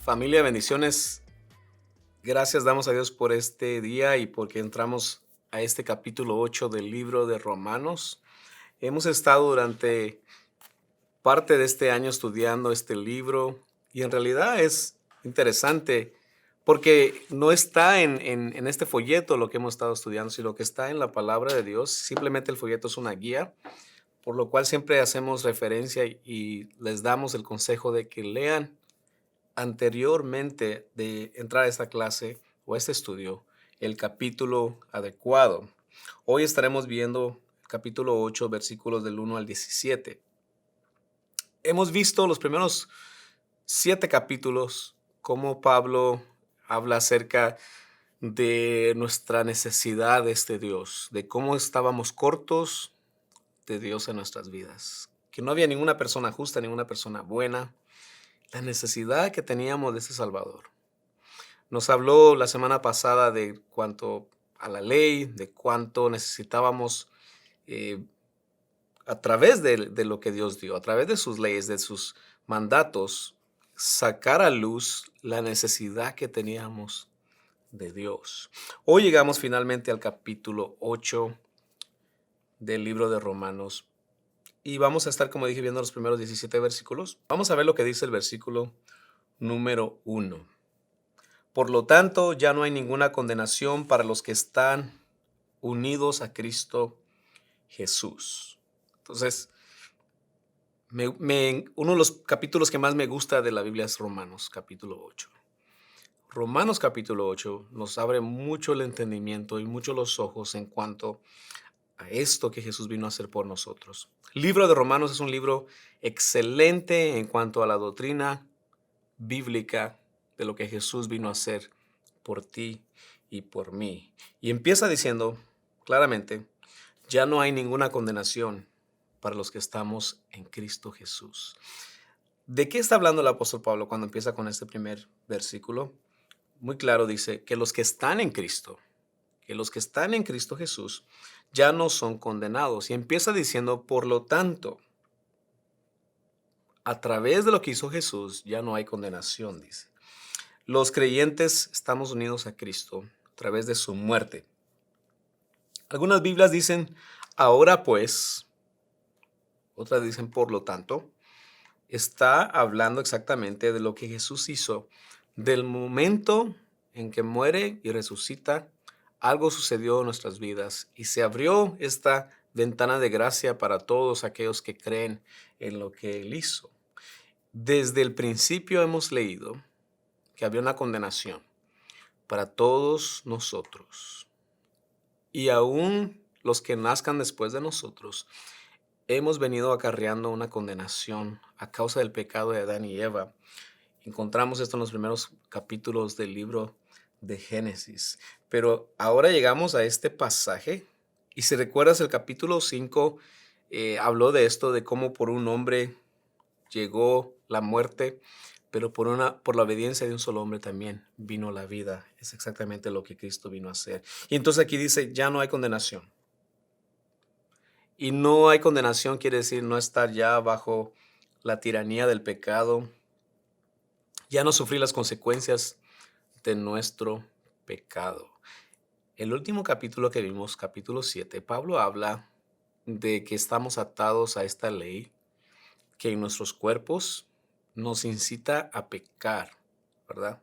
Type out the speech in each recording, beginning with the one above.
Familia, bendiciones. Gracias damos a Dios por este día y porque entramos a este capítulo 8 del libro de Romanos. Hemos estado durante parte de este año estudiando este libro y en realidad es interesante porque no está en este folleto lo que hemos estado estudiando, sino que está en la palabra de Dios. Simplemente el folleto es una guía, por lo cual siempre hacemos referencia y les damos el consejo de que lean anteriormente de entrar a esta clase o a este estudio el capítulo adecuado. Hoy estaremos viendo el capítulo 8, versículos del 1 al 17. Hemos visto los primeros 7 capítulos, cómo Pablo habla acerca de nuestra necesidad de este Dios, de cómo estábamos cortos de Dios en nuestras vidas, que no había ninguna persona justa, ninguna persona buena, la necesidad que teníamos de ese Salvador. Nos habló la semana pasada de cuanto a la ley, de cuánto necesitábamos a través de lo que Dios dio, a través de sus leyes, de sus mandatos, sacar a luz la necesidad que teníamos de Dios. Hoy llegamos finalmente al capítulo 8 del libro de Romanos y vamos a estar, como dije, viendo los primeros 17 versículos. Vamos a ver lo que dice el versículo número 1. Por lo tanto, ya no hay ninguna condenación para los que están unidos a Cristo Jesús. Entonces, uno de los capítulos que más me gusta de la Biblia es Romanos, capítulo 8. Romanos, capítulo 8, nos abre mucho el entendimiento y mucho los ojos en cuanto a esto que Jesús vino a hacer por nosotros. El libro de Romanos es un libro excelente en cuanto a la doctrina bíblica de lo que Jesús vino a hacer por ti y por mí. Y empieza diciendo claramente, ya no hay ninguna condenación para los que estamos en Cristo Jesús. ¿De qué está hablando el apóstol Pablo cuando empieza con este primer versículo? Muy claro dice que los que están en Cristo, Jesús, ya no son condenados. Y empieza diciendo, por lo tanto, a través de lo que hizo Jesús, ya no hay condenación, dice. Los creyentes estamos unidos a Cristo a través de su muerte. Algunas Biblias dicen, ahora pues, otras dicen, por lo tanto. Está hablando exactamente de lo que Jesús hizo. Del momento en que muere y resucita, algo sucedió en nuestras vidas y se abrió esta ventana de gracia para todos aquellos que creen en lo que Él hizo. Desde el principio hemos leído que había una condenación para todos nosotros. Y aún los que nazcan después de nosotros, hemos venido acarreando una condenación a causa del pecado de Adán y Eva. Encontramos esto en los primeros capítulos del libro de Génesis. Pero ahora llegamos a este pasaje. Y si recuerdas, el capítulo 5 habló de esto, de cómo por un hombre llegó la muerte, pero por la obediencia de un solo hombre también vino la vida. Es exactamente lo que Cristo vino a hacer. Y entonces aquí dice, ya no hay condenación. Y no hay condenación quiere decir no estar ya bajo la tiranía del pecado, ya no sufrir las consecuencias de nuestro pecado. El último capítulo que vimos, capítulo 7, Pablo habla de que estamos atados a esta ley que en nuestros cuerpos nos incita a pecar, ¿verdad?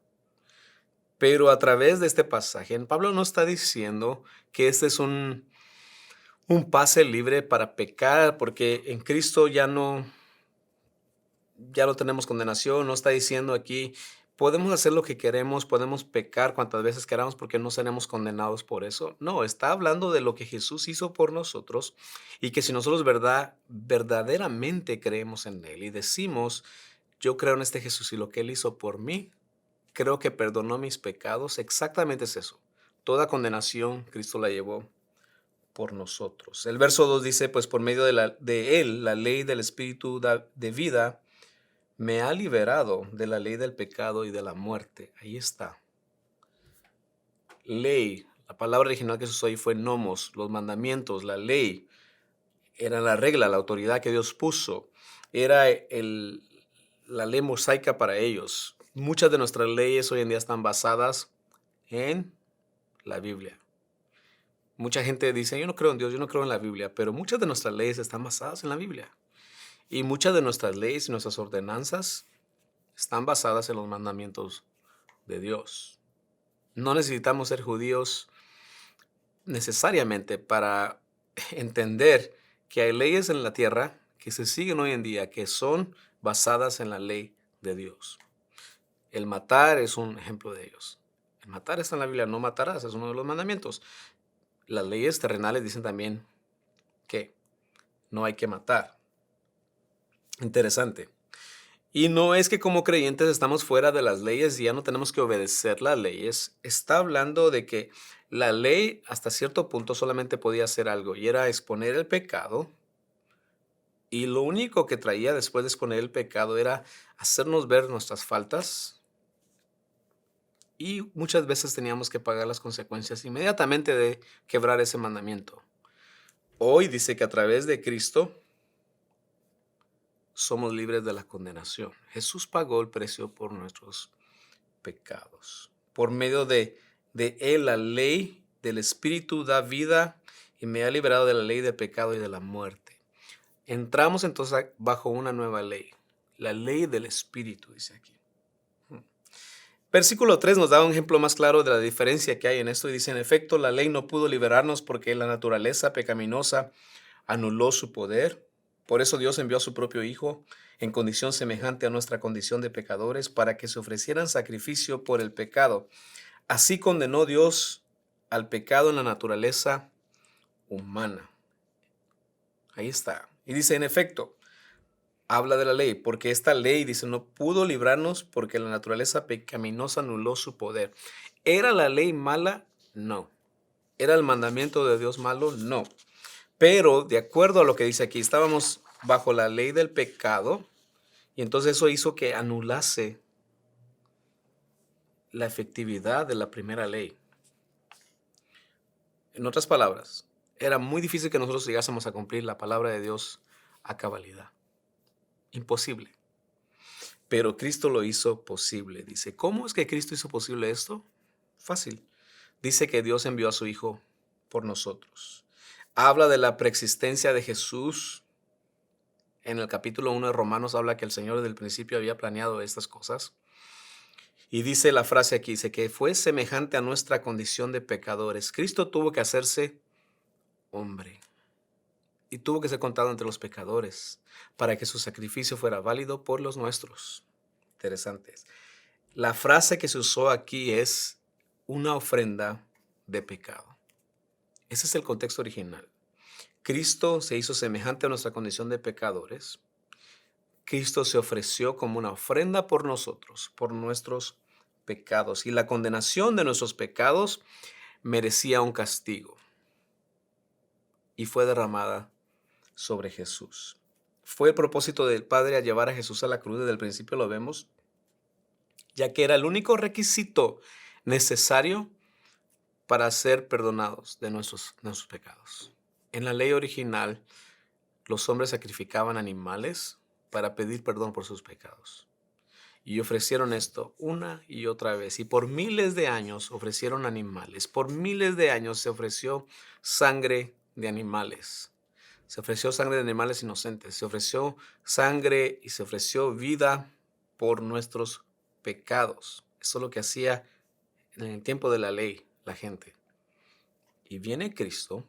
Pero a través de este pasaje, Pablo no está diciendo que este es un pase libre para pecar, porque en Cristo ya no tenemos condenación. No está diciendo aquí, podemos hacer lo que queremos, podemos pecar cuantas veces queramos porque no seremos condenados por eso. No, está hablando de lo que Jesús hizo por nosotros y que si nosotros verdaderamente creemos en Él y decimos, yo creo en este Jesús y lo que Él hizo por mí, creo que perdonó mis pecados, exactamente es eso. Toda condenación Cristo la llevó por nosotros. El verso 2 dice, pues por medio de Él, la ley del Espíritu de vida, me ha liberado de la ley del pecado y de la muerte. Ahí está. Ley, La palabra original que se usó ahí fue nomos, los mandamientos, la ley. Era la regla, la autoridad que Dios puso. Era la ley mosaica para ellos. Muchas de nuestras leyes hoy en día están basadas en la Biblia. Mucha gente dice, yo no creo en Dios, yo no creo en la Biblia, pero muchas de nuestras leyes están basadas en la Biblia. Y muchas de nuestras leyes y nuestras ordenanzas están basadas en los mandamientos de Dios. No necesitamos ser judíos necesariamente para entender que hay leyes en la tierra que se siguen hoy en día que son basadas en la ley de Dios. El matar es un ejemplo de ellos. El matar está en la Biblia, no matarás, es uno de los mandamientos. Las leyes terrenales dicen también que no hay que matar. Interesante. Y no es que como creyentes estamos fuera de las leyes y ya no tenemos que obedecer las leyes. Está hablando de que la ley hasta cierto punto solamente podía hacer algo y era exponer el pecado. Y lo único que traía después de exponer el pecado era hacernos ver nuestras faltas. Y muchas veces teníamos que pagar las consecuencias inmediatamente de quebrar ese mandamiento. Hoy dice que a través de Cristo somos libres de la condenación. Jesús pagó el precio por nuestros pecados. Por medio de Él, la ley del Espíritu da vida y me ha liberado de la ley del pecado y de la muerte. Entramos entonces bajo una nueva ley, la ley del Espíritu, dice aquí. Versículo 3 nos da un ejemplo más claro de la diferencia que hay en esto y dice, en efecto, la ley no pudo liberarnos porque la naturaleza pecaminosa anuló su poder. Por eso Dios envió a su propio Hijo en condición semejante a nuestra condición de pecadores para que se ofrecieran sacrificio por el pecado. Así condenó Dios al pecado en la naturaleza humana. Ahí está. Y dice, en efecto, habla de la ley, porque esta ley, dice, no pudo librarnos porque la naturaleza pecaminosa anuló su poder. ¿Era la ley mala? No. ¿Era el mandamiento de Dios malo? No. Pero, de acuerdo a lo que dice aquí, estábamos bajo la ley del pecado y entonces eso hizo que anulase la efectividad de la primera ley. En otras palabras, era muy difícil que nosotros llegásemos a cumplir la palabra de Dios a cabalidad. Imposible. Pero Cristo lo hizo posible. Dice, ¿cómo es que Cristo hizo posible esto? Fácil. Dice que Dios envió a su Hijo por nosotros. Habla de la preexistencia de Jesús. En el capítulo 1 de Romanos habla que el Señor desde el principio había planeado estas cosas. Y dice la frase aquí, dice que fue semejante a nuestra condición de pecadores. Cristo tuvo que hacerse hombre y tuvo que ser contado entre los pecadores para que su sacrificio fuera válido por los nuestros. Interesantes. La frase que se usó aquí es una ofrenda de pecado. Ese es el contexto original. Cristo se hizo semejante a nuestra condición de pecadores. Cristo se ofreció como una ofrenda por nosotros, por nuestros pecados. Y la condenación de nuestros pecados merecía un castigo. Y fue derramada sobre Jesús. Fue el propósito del Padre a llevar a Jesús a la cruz, desde el principio lo vemos, ya que era el único requisito necesario para ser perdonados de nuestros pecados. En la ley original, los hombres sacrificaban animales para pedir perdón por sus pecados. Y ofrecieron esto una y otra vez. Y por miles de años ofrecieron animales. Por miles de años se ofreció sangre de animales. Se ofreció sangre de animales inocentes. Se ofreció sangre y se ofreció vida por nuestros pecados. Eso es lo que hacía en el tiempo de la ley la gente. Y viene Cristo.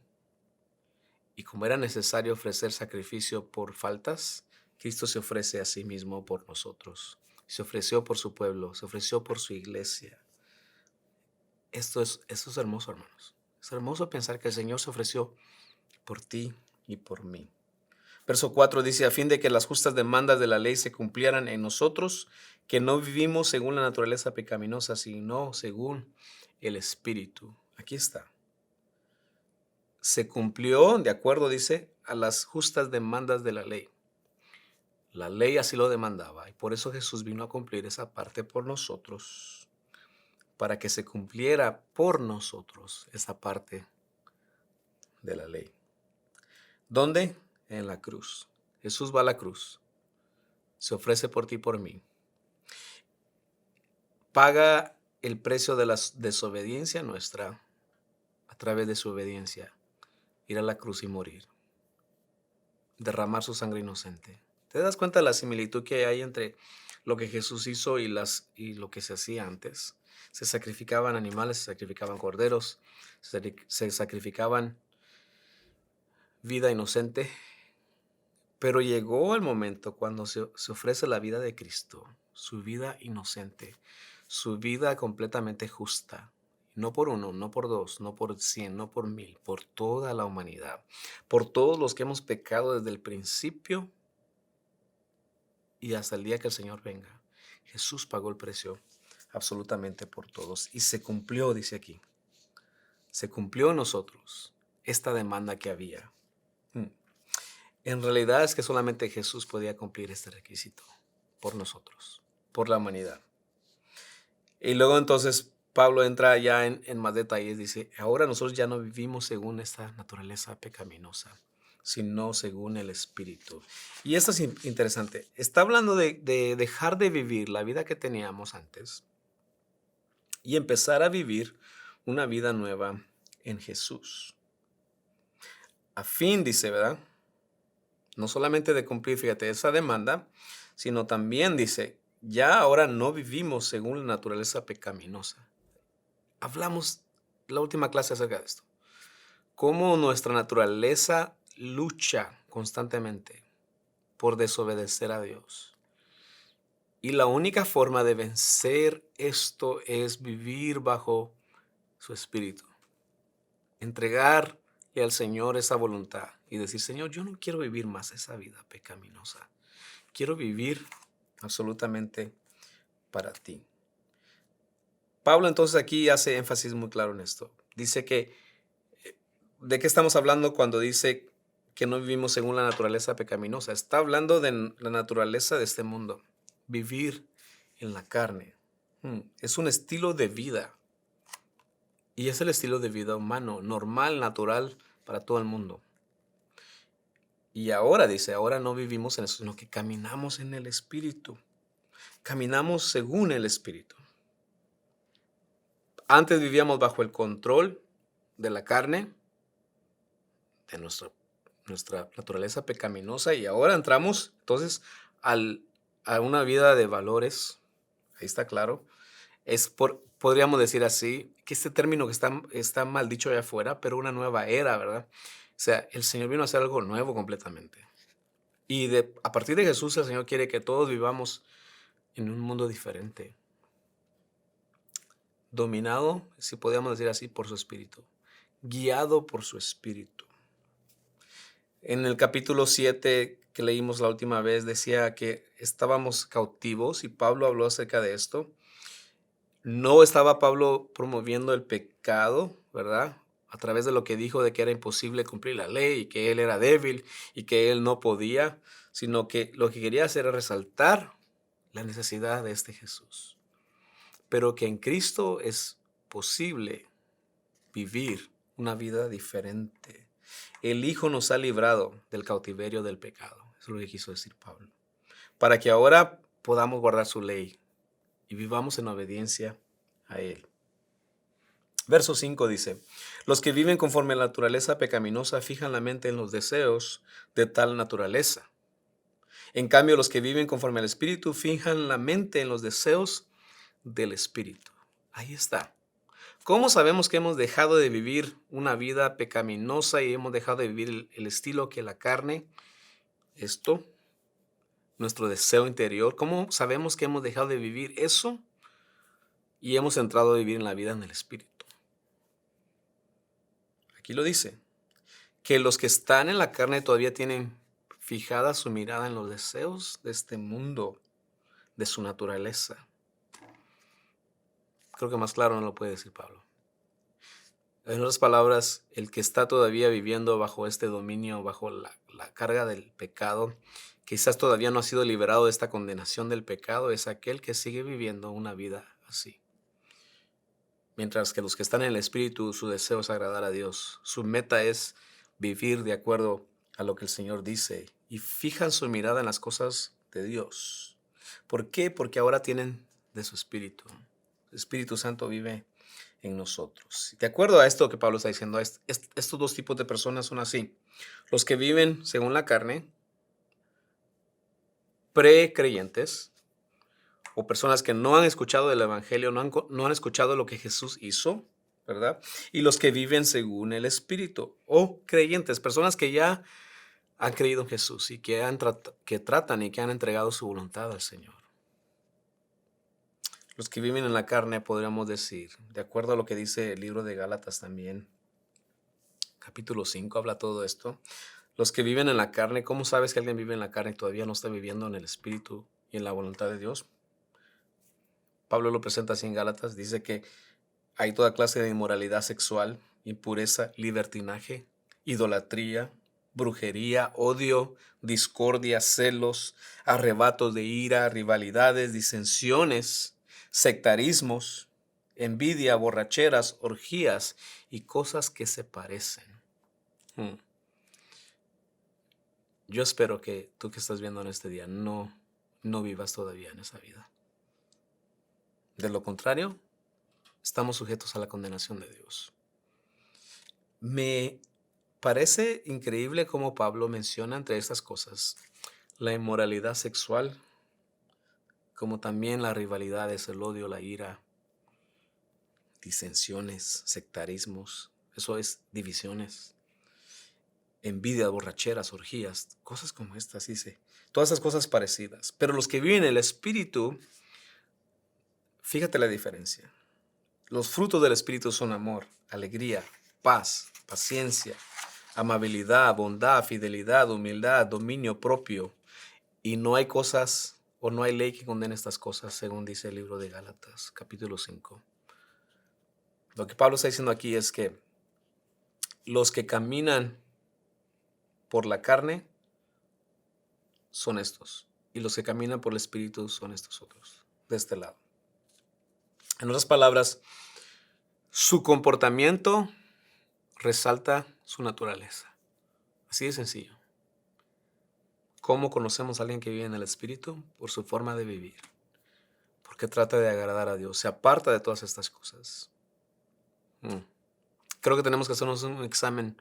Y como era necesario ofrecer sacrificio por faltas, Cristo se ofrece a sí mismo por nosotros. Se ofreció por su pueblo, se ofreció por su iglesia. Esto es hermoso, hermanos. Es hermoso pensar que el Señor se ofreció por ti y por mí. Verso 4 dice, a fin de que las justas demandas de la ley se cumplieran en nosotros, que no vivimos según la naturaleza pecaminosa, sino según el Espíritu. Aquí está. Se cumplió, de acuerdo, dice, a las justas demandas de la ley. La ley así lo demandaba y por eso Jesús vino a cumplir esa parte por nosotros. para que se cumpliera por nosotros esa parte de la ley. ¿Dónde? En la cruz. Jesús va a la cruz, se ofrece por ti y por mí, paga el precio de la desobediencia nuestra a través de su obediencia, ir a la cruz y morir, derramar su sangre inocente. ¿Te das cuenta de la similitud que hay entre lo que Jesús hizo y lo que se hacía antes? Se sacrificaban animales, se sacrificaban corderos, se sacrificaban vida inocente, pero llegó el momento cuando se ofrece la vida de Cristo, su vida inocente, su vida completamente justa. No por uno, no por dos, no por 100, no por 1000, por toda la humanidad, por todos los que hemos pecado desde el principio y hasta el día que el Señor venga. Jesús pagó el precio absolutamente por todos y se cumplió, dice aquí. Se cumplió en nosotros esta demanda que había. En realidad es que solamente Jesús podía cumplir este requisito por nosotros, por la humanidad. Y luego entonces Pablo entra ya en más detalles, dice, ahora nosotros ya no vivimos según esta naturaleza pecaminosa, sino según el Espíritu. Y esto es interesante. Está hablando de dejar de vivir la vida que teníamos antes y empezar a vivir una vida nueva en Jesús. A fin, dice, ¿verdad? No solamente de cumplir, fíjate, esa demanda, sino también dice, ya ahora no vivimos según la naturaleza pecaminosa. Hablamos la última clase acerca de esto. Cómo nuestra naturaleza lucha constantemente por desobedecer a Dios. Y la única forma de vencer esto es vivir bajo su espíritu. Entregarle al Señor esa voluntad y decir, Señor, yo no quiero vivir más esa vida pecaminosa. Quiero vivir absolutamente para ti. Pablo entonces aquí hace énfasis muy claro en esto. Dice que, ¿de qué estamos hablando cuando dice que no vivimos según la naturaleza pecaminosa? Está hablando de la naturaleza de este mundo. Vivir en la carne. Es un estilo de vida. Y es el estilo de vida humano, normal, natural para todo el mundo. Y ahora dice, ahora no vivimos en eso, sino que caminamos en el Espíritu. Caminamos según el Espíritu. Antes vivíamos bajo el control de la carne, de nuestra naturaleza pecaminosa, y ahora entramos entonces a una vida de valores. Ahí está claro. Podríamos decir así, que este término que está mal dicho allá afuera, pero una nueva era, ¿verdad? O sea, el Señor vino a hacer algo nuevo completamente. Y a partir de Jesús, el Señor quiere que todos vivamos en un mundo diferente. Dominado, si podríamos decir así, por su Espíritu. Guiado por su Espíritu. En el capítulo 7 que leímos la última vez, decía que estábamos cautivos y Pablo habló acerca de esto. No estaba Pablo promoviendo el pecado, ¿verdad? A través de lo que dijo de que era imposible cumplir la ley y que él era débil y que él no podía, sino que lo que quería hacer era resaltar la necesidad de este Jesús. Pero que en Cristo es posible vivir una vida diferente. El Hijo nos ha librado del cautiverio del pecado. Eso es lo que quiso decir Pablo. Para que ahora podamos guardar su ley y vivamos en obediencia a Él. Verso 5 dice, los que viven conforme a la naturaleza pecaminosa fijan la mente en los deseos de tal naturaleza. En cambio, los que viven conforme al Espíritu fijan la mente en los deseos del Espíritu. Ahí está. ¿Cómo sabemos que hemos dejado de vivir una vida pecaminosa y hemos dejado de vivir el estilo que la carne? Esto, nuestro deseo interior. ¿Cómo sabemos que hemos dejado de vivir eso y hemos entrado a vivir en la vida en el Espíritu? Aquí lo dice, que los que están en la carne todavía tienen fijada su mirada en los deseos de este mundo, de su naturaleza. Creo que más claro no lo puede decir Pablo. En otras palabras, el que está todavía viviendo bajo este dominio, bajo la carga del pecado, quizás todavía no ha sido liberado de esta condenación del pecado, es aquel que sigue viviendo una vida así. Mientras que los que están en el Espíritu, su deseo es agradar a Dios. Su meta es vivir de acuerdo a lo que el Señor dice y fijan su mirada en las cosas de Dios. ¿Por qué? Porque ahora tienen de su Espíritu. El Espíritu Santo vive en nosotros. De acuerdo a esto que Pablo está diciendo, estos dos tipos de personas son así. Los que viven según la carne, precreyentes, o personas que no han escuchado del Evangelio, no han escuchado lo que Jesús hizo, ¿verdad? Y los que viven según el Espíritu, o creyentes, personas que ya han creído en Jesús y que tratan y que han entregado su voluntad al Señor. Los que viven en la carne, podríamos decir, de acuerdo a lo que dice el libro de Gálatas también, capítulo 5, habla todo esto. Los que viven en la carne, ¿cómo sabes que alguien vive en la carne y todavía no está viviendo en el Espíritu y en la voluntad de Dios? Pablo lo presenta así en Gálatas, dice que hay toda clase de inmoralidad sexual, impureza, libertinaje, idolatría, brujería, odio, discordia, celos, arrebatos de ira, rivalidades, disensiones, sectarismos, envidia, borracheras, orgías y cosas que se parecen. Yo espero que tú que estás viendo en este día no vivas todavía en esa vida. De lo contrario, estamos sujetos a la condenación de Dios. Me parece increíble cómo Pablo menciona entre estas cosas la inmoralidad sexual, como también las rivalidades, el odio, la ira, disensiones, sectarismos, eso es divisiones, envidia, borracheras, orgías, cosas como estas, dice. Todas esas cosas parecidas. Pero los que viven en el Espíritu, fíjate la diferencia. Los frutos del Espíritu son amor, alegría, paz, paciencia, amabilidad, bondad, fidelidad, humildad, dominio propio. Y no hay cosas o no hay ley que condene estas cosas, según dice el libro de Gálatas, capítulo 5. Lo que Pablo está diciendo aquí es que los que caminan por la carne son estos, y los que caminan por el Espíritu son estos otros, de este lado. En otras palabras, su comportamiento resalta su naturaleza. Así de sencillo. ¿Cómo conocemos a alguien que vive en el Espíritu? Por su forma de vivir. Porque trata de agradar a Dios. Se aparta de todas estas cosas. Creo que tenemos que hacernos un examen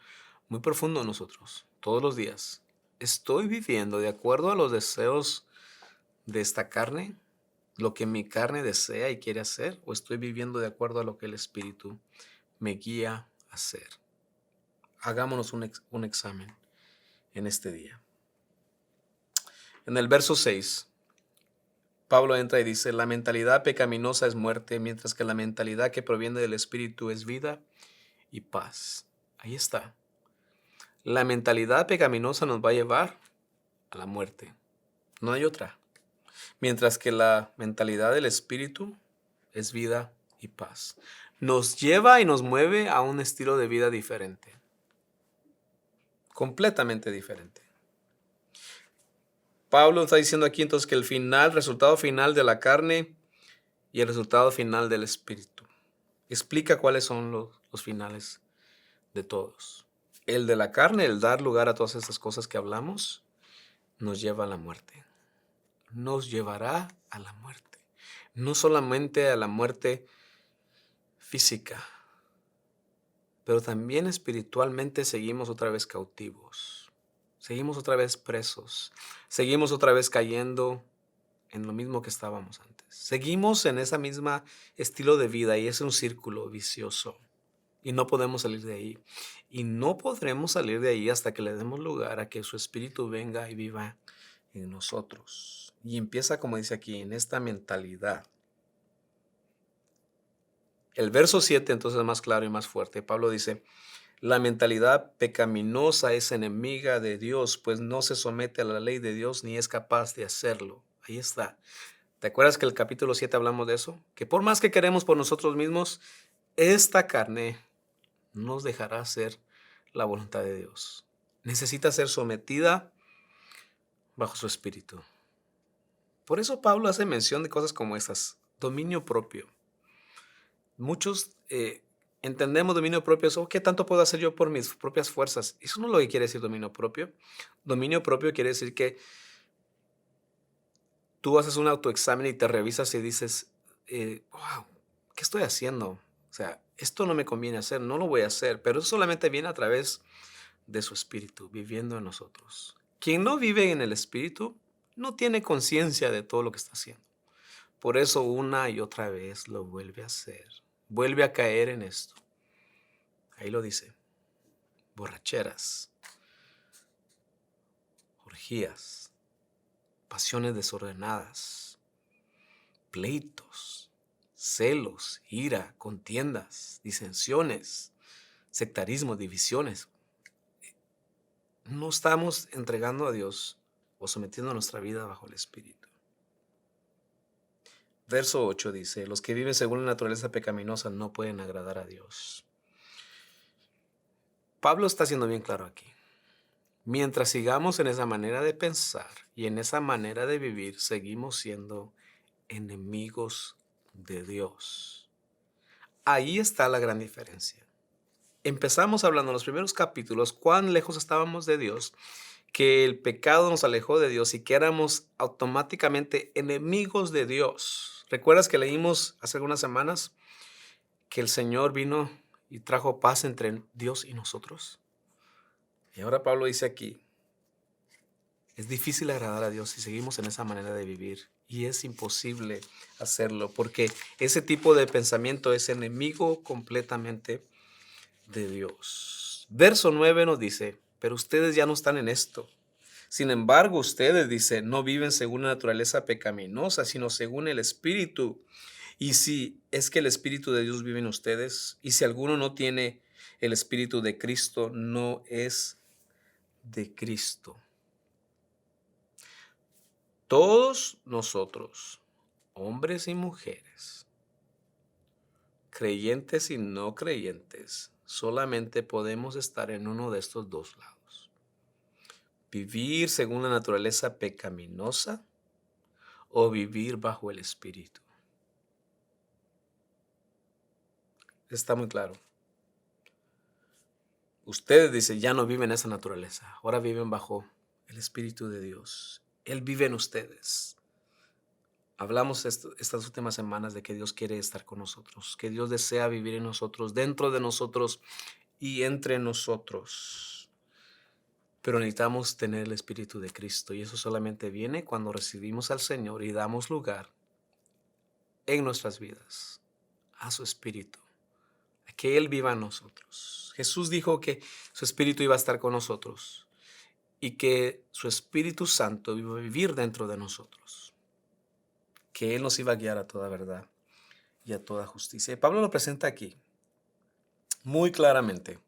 muy profundo nosotros, todos los días. ¿Estoy viviendo de acuerdo a los deseos de esta carne? ¿Lo que mi carne desea y quiere hacer? ¿O estoy viviendo de acuerdo a lo que el Espíritu me guía a hacer? Hagámonos un examen en este día. En el verso 6, Pablo entra y dice, la mentalidad pecaminosa es muerte, mientras que la mentalidad que proviene del Espíritu es vida y paz. Ahí está. La mentalidad pecaminosa nos va a llevar a la muerte. No hay otra. Mientras que la mentalidad del Espíritu es vida y paz. Nos lleva y nos mueve a un estilo de vida diferente. Completamente diferente. Pablo está diciendo aquí entonces que el resultado final de la carne y el resultado final del Espíritu. Explica cuáles son los finales de todos. El de la carne, el dar lugar a todas estas cosas que hablamos, nos lleva a la muerte. Nos llevará a la muerte. No solamente a la muerte física, pero también espiritualmente seguimos otra vez cautivos. Seguimos otra vez presos. Seguimos otra vez cayendo en lo mismo que estábamos antes. Seguimos en esa misma estilo de vida y es un círculo vicioso. Y no podemos salir de ahí. Y no podremos salir de ahí hasta que le demos lugar a que su Espíritu venga y viva en nosotros. Y empieza, como dice aquí, en esta mentalidad. El verso 7 entonces es más claro y más fuerte. Pablo dice, la mentalidad pecaminosa es enemiga de Dios, pues no se somete a la ley de Dios ni es capaz de hacerlo. Ahí está. ¿Te acuerdas que el capítulo 7 hablamos de eso? Que por más que queremos por nosotros mismos, esta carne nos dejará hacer la voluntad de Dios. Necesita ser sometida bajo su espíritu. Por eso Pablo hace mención de cosas como estas. Dominio propio. Muchos entendemos dominio propio, eso, ¿qué tanto puedo hacer yo por mis propias fuerzas? Eso no es lo que quiere decir dominio propio. Dominio propio quiere decir que tú haces un autoexamen y te revisas y dices, wow, ¿qué estoy haciendo? O sea, esto no me conviene hacer, no lo voy a hacer, pero eso solamente viene a través de su espíritu viviendo en nosotros. Quien no vive en el espíritu no tiene conciencia de todo lo que está haciendo. Por eso una y otra vez lo vuelve a hacer. Vuelve a caer en esto. Ahí lo dice. Borracheras, orgías, pasiones desordenadas, pleitos, celos, ira, contiendas, disensiones, sectarismo, divisiones. No estamos entregando a Dios o sometiendo nuestra vida bajo el Espíritu. Verso 8 dice, los que viven según la naturaleza pecaminosa no pueden agradar a Dios. Pablo está siendo bien claro aquí. Mientras sigamos en esa manera de pensar y en esa manera de vivir, seguimos siendo enemigos de Dios. Ahí está la gran diferencia. Empezamos hablando en los primeros capítulos cuán lejos estábamos de Dios, que el pecado nos alejó de Dios y que éramos automáticamente enemigos de Dios. ¿Recuerdas que leímos hace algunas semanas que el Señor vino y trajo paz entre Dios y nosotros? Y ahora Pablo dice aquí, es difícil agradar a Dios si seguimos en esa manera de vivir y es imposible hacerlo porque ese tipo de pensamiento es enemigo completamente de Dios. Verso 9 nos dice, pero ustedes ya no están en esto. Sin embargo, ustedes, dice, no viven según la naturaleza pecaminosa, sino según el Espíritu. Y si es que el Espíritu de Dios vive en ustedes, y si alguno no tiene el Espíritu de Cristo, no es de Cristo. Todos nosotros, hombres y mujeres, creyentes y no creyentes, solamente podemos estar en uno de estos dos lados. Vivir según la naturaleza pecaminosa o vivir bajo el Espíritu. Está muy claro. Ustedes, dice, ya no viven esa naturaleza. Ahora viven bajo el Espíritu de Dios. Él vive en ustedes. Hablamos estas últimas semanas de que Dios quiere estar con nosotros, que Dios desea vivir en nosotros, dentro de nosotros y entre nosotros. Pero necesitamos tener el Espíritu de Cristo y eso solamente viene cuando recibimos al Señor y damos lugar en nuestras vidas a su Espíritu, a que Él viva en nosotros. Jesús dijo que su Espíritu iba a estar con nosotros y que su Espíritu Santo iba a vivir dentro de nosotros, que Él nos iba a guiar a toda verdad y a toda justicia. Y Pablo lo presenta aquí muy claramente.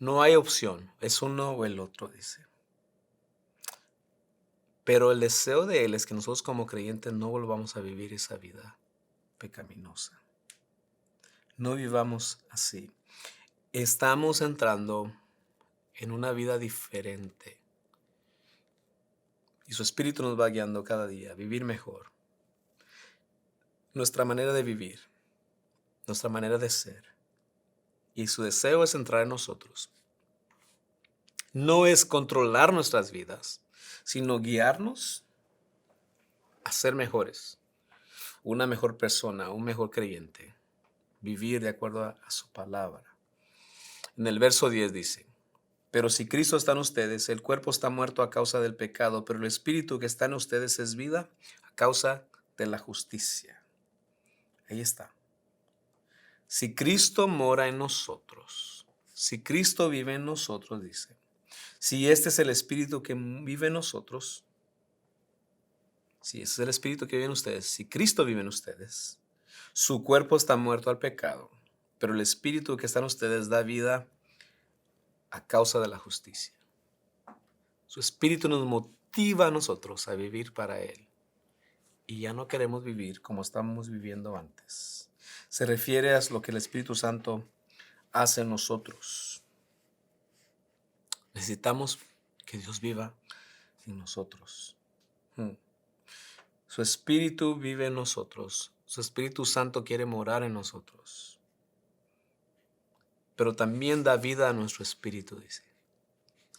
No hay opción, es uno o el otro, dice. Pero el deseo de Él es que nosotros como creyentes no volvamos a vivir esa vida pecaminosa. No vivamos así. Estamos entrando en una vida diferente. Y su Espíritu nos va guiando cada día a vivir mejor. Nuestra manera de vivir, nuestra manera de ser. Y su deseo es entrar en nosotros. No es controlar nuestras vidas, sino guiarnos a ser mejores. Una mejor persona, un mejor creyente. Vivir de acuerdo a su palabra. En el verso 10 dice, pero si Cristo está en ustedes, el cuerpo está muerto a causa del pecado, pero el espíritu que está en ustedes es vida a causa de la justicia. Ahí está. Si Cristo mora en nosotros, si Cristo vive en nosotros, dice, si este es el espíritu que vive en nosotros, si ese es el espíritu que vive en ustedes, si Cristo vive en ustedes, su cuerpo está muerto al pecado, pero el espíritu que está en ustedes da vida a causa de la justicia. Su espíritu nos motiva a nosotros a vivir para Él. Y ya no queremos vivir como estábamos viviendo antes. Se refiere a lo que el Espíritu Santo hace en nosotros. Necesitamos que Dios viva en nosotros. Su espíritu vive en nosotros. Su Espíritu Santo quiere morar en nosotros, pero también da vida a nuestro espíritu, dice.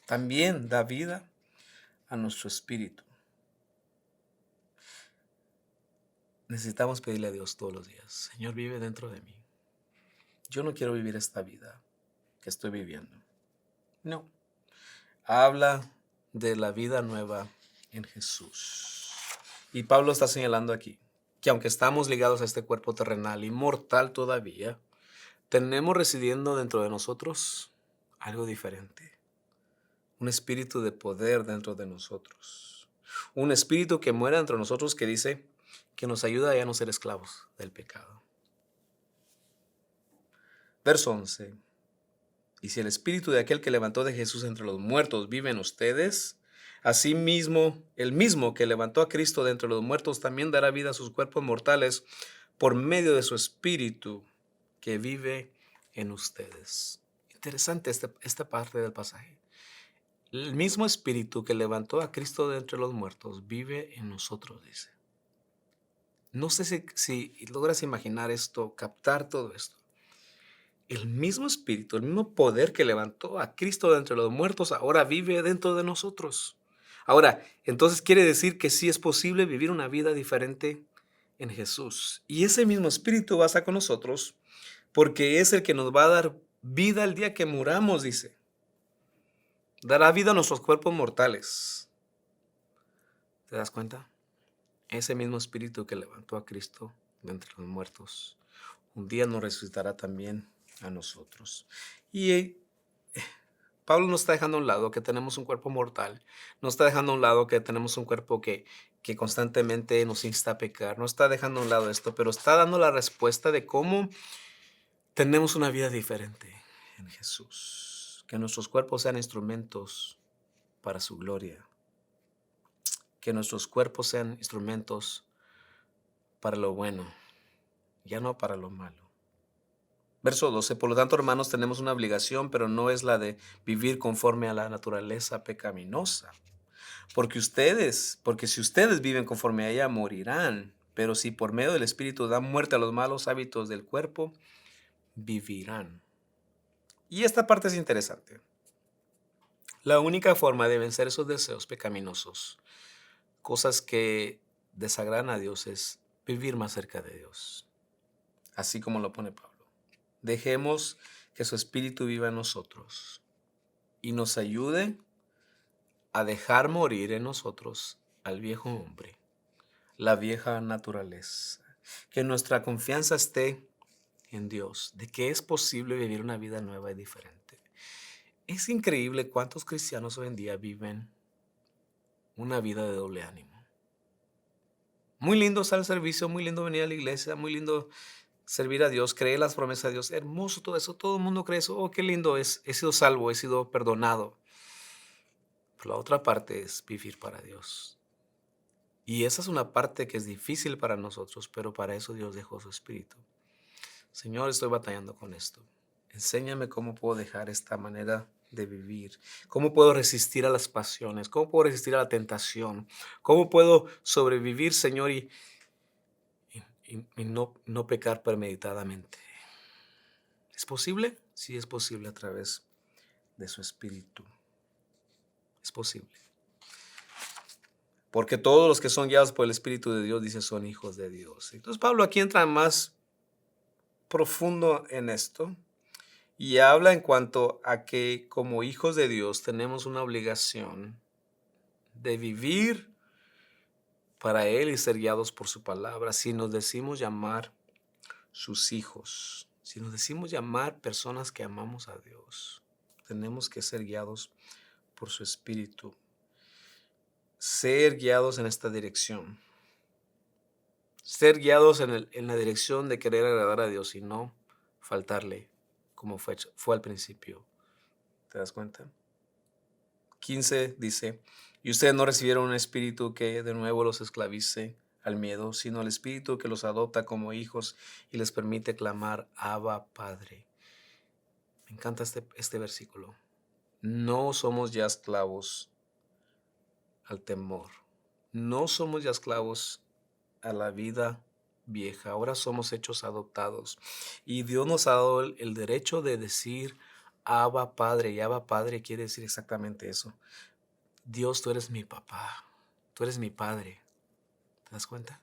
También da vida a nuestro espíritu. Necesitamos pedirle a Dios todos los días: Señor, vive dentro de mí. Yo no quiero vivir esta vida que estoy viviendo. No. Habla de la vida nueva en Jesús. Y Pablo está señalando aquí que aunque estamos ligados a este cuerpo terrenal y mortal todavía, tenemos residiendo dentro de nosotros algo diferente. Un espíritu de poder dentro de nosotros. Un espíritu que muera dentro de nosotros, que dice que nos ayuda a ya no ser esclavos del pecado. Verso 11. Y si el espíritu de aquel que levantó de Jesús entre los muertos vive en ustedes, asimismo, el mismo que levantó a Cristo de entre los muertos también dará vida a sus cuerpos mortales por medio de su espíritu que vive en ustedes. Interesante esta parte del pasaje. El mismo espíritu que levantó a Cristo de entre los muertos vive en nosotros, dice. No sé si logras imaginar esto, captar todo esto. El mismo espíritu, el mismo poder que levantó a Cristo de entre los muertos, ahora vive dentro de nosotros. Ahora, entonces quiere decir que sí es posible vivir una vida diferente en Jesús. Y ese mismo espíritu va a estar con nosotros porque es el que nos va a dar vida el día que muramos, dice. Dará vida a nuestros cuerpos mortales. ¿Te das cuenta? Ese mismo espíritu que levantó a Cristo de entre los muertos, un día nos resucitará también a nosotros. Y Pablo no está dejando a un lado que tenemos un cuerpo mortal, no está dejando a un lado que tenemos un cuerpo que constantemente nos insta a pecar, no está dejando a un lado esto, pero está dando la respuesta de cómo tenemos una vida diferente en Jesús. Que nuestros cuerpos sean instrumentos para su gloria. Que nuestros cuerpos sean instrumentos para lo bueno, ya no para lo malo. Verso 12. Por lo tanto, hermanos, tenemos una obligación, pero no es la de vivir conforme a la naturaleza pecaminosa. Porque si ustedes viven conforme a ella, morirán. Pero si por medio del Espíritu dan muerte a los malos hábitos del cuerpo, vivirán. Y esta parte es interesante. La única forma de vencer esos deseos pecaminosos, cosas que desagradan a Dios, es vivir más cerca de Dios. Así como lo pone Pablo. Dejemos que su Espíritu viva en nosotros y nos ayude a dejar morir en nosotros al viejo hombre, la vieja naturaleza. Que nuestra confianza esté en Dios, de que es posible vivir una vida nueva y diferente. Es increíble cuántos cristianos hoy en día viven una vida de doble ánimo. Muy lindo estar al servicio, muy lindo venir a la iglesia, muy lindo servir a Dios, creer las promesas de Dios. Hermoso todo eso, todo el mundo cree eso. Oh, qué lindo es, he sido salvo, he sido perdonado. Pero la otra parte es vivir para Dios. Y esa es una parte que es difícil para nosotros, pero para eso Dios dejó su Espíritu. Señor, estoy batallando con esto. Enséñame cómo puedo dejar esta manera de vivir. Cómo puedo resistir a las pasiones. Cómo puedo resistir a la tentación. Cómo puedo sobrevivir, Señor, y no pecar premeditadamente. ¿Es posible? Sí, es posible a través de su Espíritu. Es posible. Porque todos los que son guiados por el Espíritu de Dios, dice, son hijos de Dios. Entonces Pablo aquí entra más profundo en esto y habla en cuanto a que como hijos de Dios tenemos una obligación de vivir para Él y ser guiados por su palabra. Si nos decimos llamar sus hijos, si nos decimos llamar personas que amamos a Dios, tenemos que ser guiados por su Espíritu. Ser guiados en esta dirección. Ser guiados en la dirección de querer agradar a Dios y no faltarle como fue al principio. ¿Te das cuenta? 15 dice, y ustedes no recibieron un espíritu que de nuevo los esclavice al miedo, sino el espíritu que los adopta como hijos y les permite clamar, Abba, Padre. Me encanta este versículo. No somos ya esclavos al temor. No somos ya esclavos a la vida vieja, ahora somos hechos adoptados. Y Dios nos ha dado el derecho de decir Abba Padre, y Abba Padre quiere decir exactamente eso. Dios, tú eres mi papá, tú eres mi padre. ¿Te das cuenta?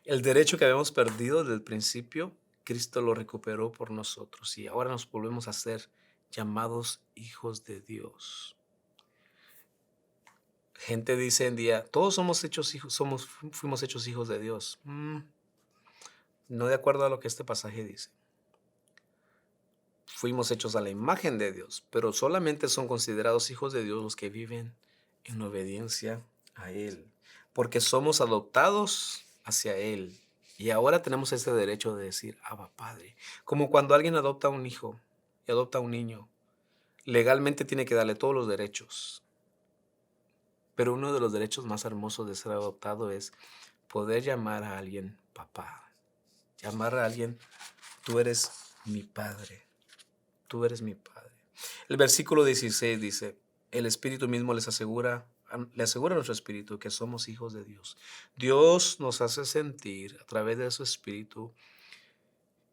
El derecho que habíamos perdido desde el principio, Cristo lo recuperó por nosotros y ahora nos volvemos a ser llamados hijos de Dios. Gente dice en día, todos somos hechos hijos, fuimos hechos hijos de Dios. No de acuerdo a lo que este pasaje dice. Fuimos hechos a la imagen de Dios, pero solamente son considerados hijos de Dios los que viven en obediencia a Él, porque somos adoptados hacia Él. Y ahora tenemos ese derecho de decir, Abba, Padre. Como cuando alguien adopta a un hijo y adopta a un niño, legalmente tiene que darle todos los derechos. Pero uno de los derechos más hermosos de ser adoptado es poder llamar a alguien papá. Llamar a alguien, tú eres mi padre. Tú eres mi padre. El versículo 16 dice, el Espíritu mismo le asegura a nuestro espíritu que somos hijos de Dios. Dios nos hace sentir a través de su Espíritu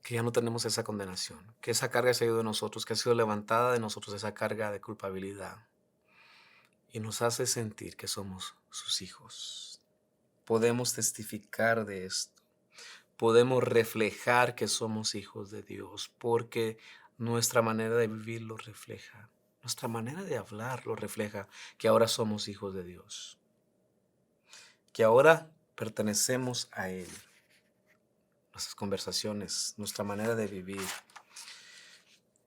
que ya no tenemos esa condenación, que esa carga se ha ido de nosotros, que ha sido levantada de nosotros esa carga de culpabilidad. Y nos hace sentir que somos sus hijos. Podemos testificar de esto. Podemos reflejar que somos hijos de Dios porque nuestra manera de vivir lo refleja. Nuestra manera de hablar lo refleja que ahora somos hijos de Dios. Que ahora pertenecemos a Él. Nuestras conversaciones, nuestra manera de vivir.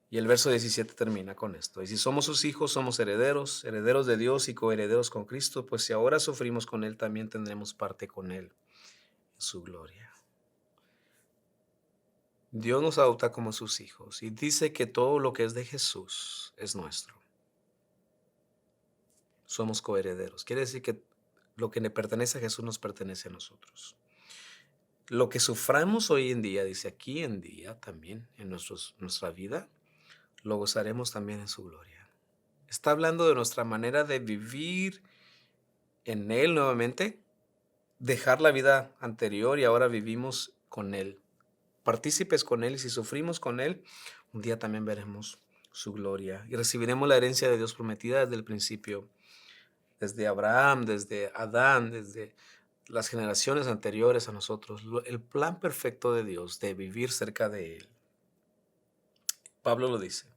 Y el verso 17 termina con esto. Y si somos sus hijos, somos herederos, herederos de Dios y coherederos con Cristo, pues si ahora sufrimos con Él, también tendremos parte con Él en su gloria. Dios nos adopta como sus hijos y dice que todo lo que es de Jesús es nuestro. Somos coherederos. Quiere decir que lo que le pertenece a Jesús nos pertenece a nosotros. Lo que suframos hoy en día, dice aquí en día también, en nuestra vida, lo gozaremos también en su gloria. Está hablando de nuestra manera de vivir en Él nuevamente, dejar la vida anterior y ahora vivimos con Él. Partícipes con Él y si sufrimos con Él, un día también veremos su gloria y recibiremos la herencia de Dios prometida desde el principio, desde Abraham, desde Adán, desde las generaciones anteriores a nosotros, el plan perfecto de Dios de vivir cerca de Él. Pablo lo dice.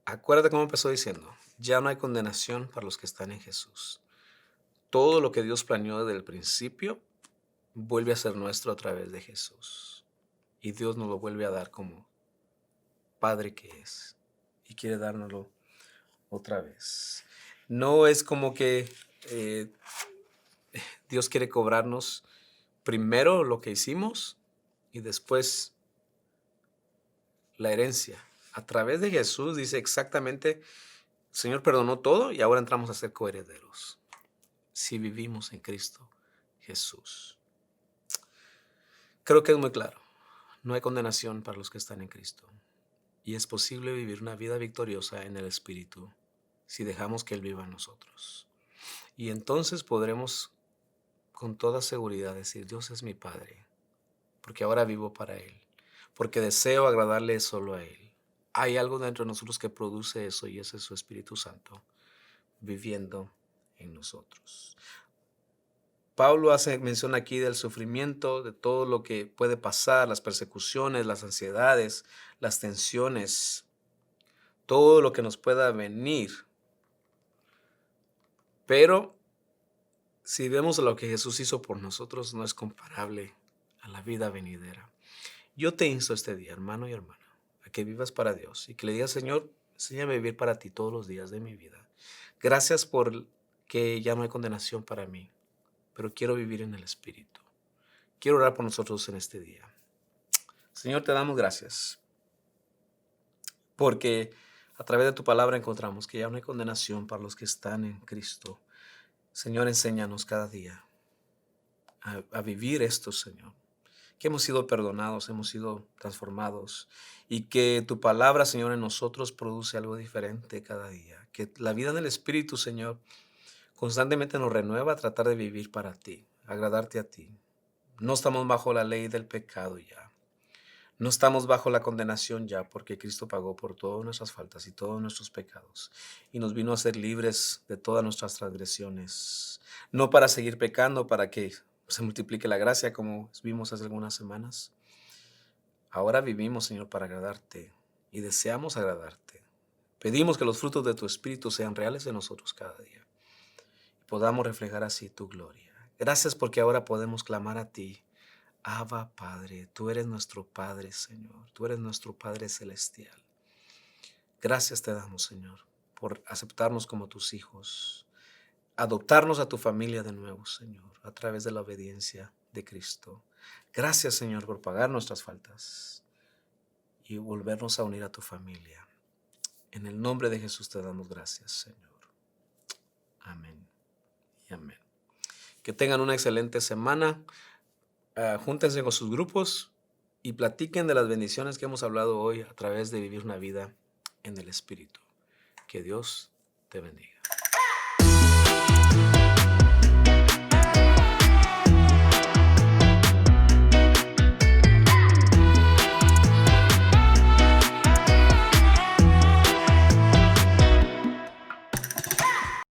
Acuérdate cómo empezó diciendo, ya no hay condenación para los que están en Jesús. Todo lo que Dios planeó desde el principio vuelve a ser nuestro a través de Jesús. Y Dios nos lo vuelve a dar como Padre que es. Y quiere dárnoslo otra vez. No es como que Dios quiere cobrarnos primero lo que hicimos y después la herencia. A través de Jesús dice exactamente, el Señor perdonó todo y ahora entramos a ser coherederos. Si vivimos en Cristo Jesús. Creo que es muy claro. No hay condenación para los que están en Cristo. Y es posible vivir una vida victoriosa en el Espíritu si dejamos que Él viva en nosotros. Y entonces podremos con toda seguridad decir, Dios es mi Padre, porque ahora vivo para Él, porque deseo agradarle solo a Él. Hay algo dentro de nosotros que produce eso y ese es su Espíritu Santo viviendo en nosotros. Pablo hace mención aquí del sufrimiento, de todo lo que puede pasar, las persecuciones, las ansiedades, las tensiones, todo lo que nos pueda venir. Pero si vemos lo que Jesús hizo por nosotros, no es comparable a la vida venidera. Yo te insto este día, hermano y hermana, a que vivas para Dios y que le digas, Señor, enséñame a vivir para ti todos los días de mi vida. Gracias por que ya no hay condenación para mí, pero quiero vivir en el Espíritu. Quiero orar por nosotros en este día. Señor, te damos gracias porque a través de tu palabra encontramos que ya no hay condenación para los que están en Cristo. Señor, enséñanos cada día a vivir esto, Señor. Que hemos sido perdonados, hemos sido transformados y que tu palabra, Señor, en nosotros produce algo diferente cada día. Que la vida en el Espíritu, Señor, constantemente nos renueva a tratar de vivir para ti, agradarte a ti. No estamos bajo la ley del pecado ya. No estamos bajo la condenación ya, porque Cristo pagó por todas nuestras faltas y todos nuestros pecados y nos vino a ser libres de todas nuestras transgresiones. No para seguir pecando, para que se multiplique la gracia, como vimos hace algunas semanas. Ahora vivimos, Señor, para agradarte y deseamos agradarte. Pedimos que los frutos de tu Espíritu sean reales en nosotros cada día y podamos reflejar así tu gloria. Gracias porque ahora podemos clamar a ti. Abba, Padre, tú eres nuestro Padre, Señor. Tú eres nuestro Padre celestial. Gracias te damos, Señor, por aceptarnos como tus hijos, adoptarnos a tu familia de nuevo, Señor, a través de la obediencia de Cristo. Gracias, Señor, por pagar nuestras faltas y volvernos a unir a tu familia. En el nombre de Jesús te damos gracias, Señor. Amén y amén. Que tengan una excelente semana. Júntense con sus grupos y platiquen de las bendiciones que hemos hablado hoy a través de vivir una vida en el Espíritu. Que Dios te bendiga.